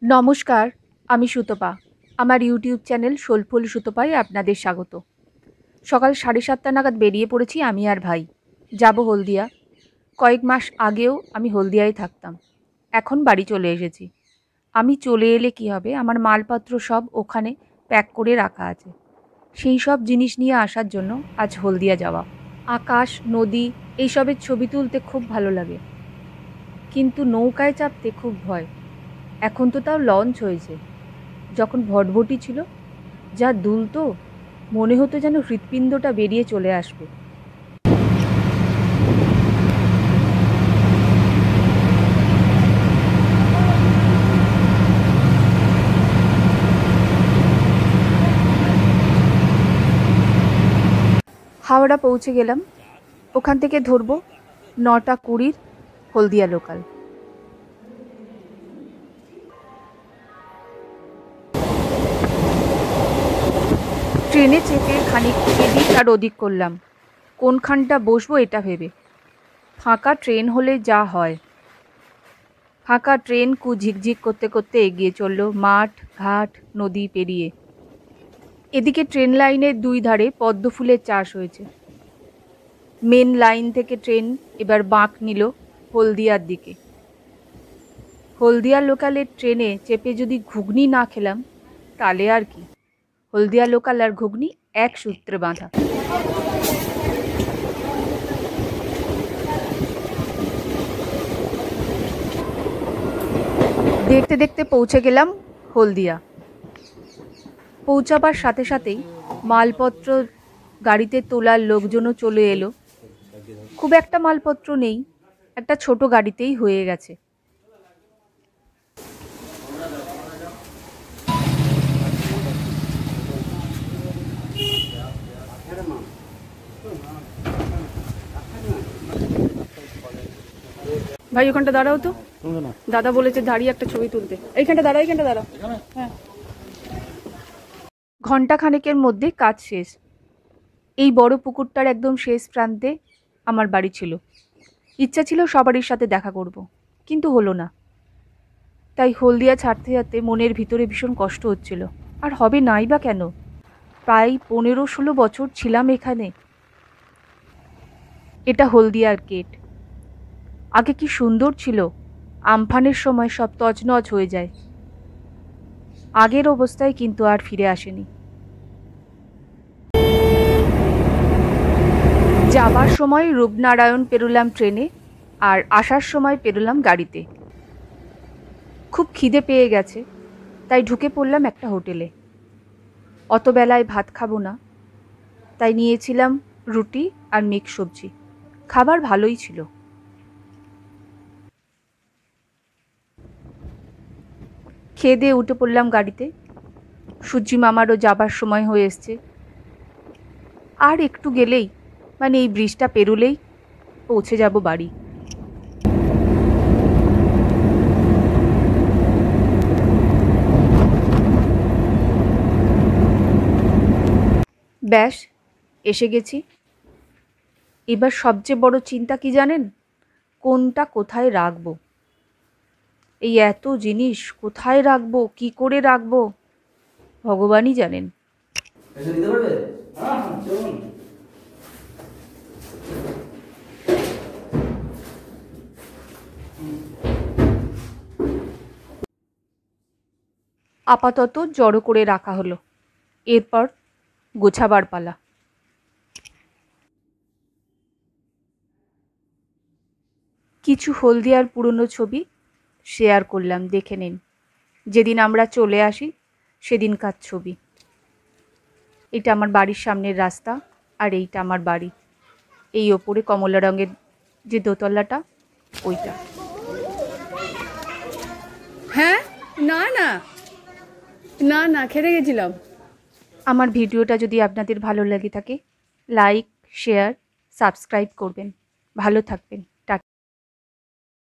নমস্কার, আমি সুতপা। আমার ইউটিউব চ্যানেল সোলফুল সুতপায় আপনাদের স্বাগত। সকাল 7:30 নাগাদ বেরিয়ে পড়েছি আমি আর ভাই। যাব হলদিয়া। কয়েক মাস আগেও আমি হলদিয়ায় থাকতাম। এখন বাড়ি চলে এসেছি। আমি চলে এলে কি হবে, আমার মালপত্র সব ওখানে প্যাক করে রাখা আছে। সেই সব জিনিস নিয়ে আসার জন্য আজ হলদিয়া যাওয়া। আকাশ, নদী এইসবের ছবি তুলতে খুব ভালো লাগে, কিন্তু নৌকায় চাপতে খুব ভয়। এখন তো তাও লঞ্চ হয়েছে। যখন ভটভটি ছিল, যা দুলতো, মনে হতো যেন হৃৎপিণ্ডটা বেরিয়ে চলে আসবে। হাওড়া পৌঁছে গেলাম। ওখান থেকে ধরবো 9:20 হলদিয়া লোকাল। ট্রেনে চেপে খানিক এদিক আর ওদিক করলাম, কোনখানটা বসবো এটা ভেবে। ফাঁকা ট্রেন হলে যা হয়। ফাঁকা ট্রেন ঝিকঝিক করতে করতে এগিয়ে চলল মাঠ, ঘাট, নদী পেরিয়ে। এদিকে ট্রেন লাইনের দুই ধারে পদ্ম ফুলের চাষ হয়েছে। মেন লাইন থেকে ট্রেন এবার বাঁক নিল হলদিয়ার দিকে। হলদিয়া লোকালের ট্রেনে চেপে যদি ঘুগনি না খেলাম তাহলে আর কি। হলদিয়া লোকাল আর ঘুগনি এক সূত্রে বাঁধা। দেখতে দেখতে পৌঁছে গেলাম হলদিয়া। পৌঁছাবার সাথে সাথেই মালপত্র গাড়িতে তোলার লোকজনও চলে এলো। খুব একটা মালপত্র নেই, একটা ছোট গাড়িতেই হয়ে গেছে। ভাই ওখানটা দাঁড়াও তো, দাদা বলেছে দাঁড়িয়ে একটা ছবি তুলতে। এইখানটা দাঁড়াও, এইখানটা দাঁড়াও। হ্যাঁ। ঘন্টা খানেকের মধ্যে কাজ শেষ। এই বড় পুকুরটার একদম শেষ প্রান্তে আমার বাড়ি ছিল। ইচ্ছা ছিল সবারই সাথে দেখা করব, কিন্তু হলো না। তাই হলদিয়া ছাড়তে ছাড়তে মনের ভিতরে ভীষণ কষ্ট হচ্ছিল। আর হবে নাই বা কেন, প্রায় 15-16 বছর ছিলাম এখানে। এটা হলদিয়ার গেট। আগে কি সুন্দর ছিল, আমফানের সময় সব তছনছ হয়ে যায়। আগের অবস্থায় কিন্তু আর ফিরে আসেনি। যাবার সময় রূপনারায়ণ পেরোলাম ট্রেনে, আর আসার সময় পেরোলাম গাড়িতে। খুব খিদে পেয়ে গেছে, তাই ঢুকে পড়লাম একটা হোটেলে। অত বেলায় ভাত খাবো না, তাই নিয়েছিলাম রুটি আর মিক্স সবজি। খাবার ভালোই ছিল। খেয়ে দিয়ে উঠে পড়লাম গাড়িতে। সূর্যি মামারও যাবার সময় হয়ে এসছে। আর একটু গেলেই, মানে এই ব্রিজটা পেরোলেই পৌঁছে যাব বাড়ি। ব্যাস, এসে গেছি। এবার সবচেয়ে বড় চিন্তা কি জানেন? কোনটা কোথায় রাখবো। এই এত জিনিস কোথায় রাখবো, কি করে রাখবো, ভগবানই জানেন। আপাতত জড়ো করে রাখা হলো, এরপর গোছাবার পালা। কিছু হলদিয়ার পুরনো ছবি শেয়ার করলাম, দেখে নিন। যেদিন আমরা চলে আসি সেদিনকার ছবি। এটা আমার বাড়ির সামনের রাস্তা, আর এইটা আমার বাড়ি। এই ওপরে কমলা রঙের যে দোতলাটা, ওইটা। হ্যাঁ, না না না না খেতে গেছিলাম। আমার ভিডিওটা যদি আপনাদের ভালো লেগে থাকে, লাইক, শেয়ার, সাবস্ক্রাইব করবেন। ভালো থাকবেন।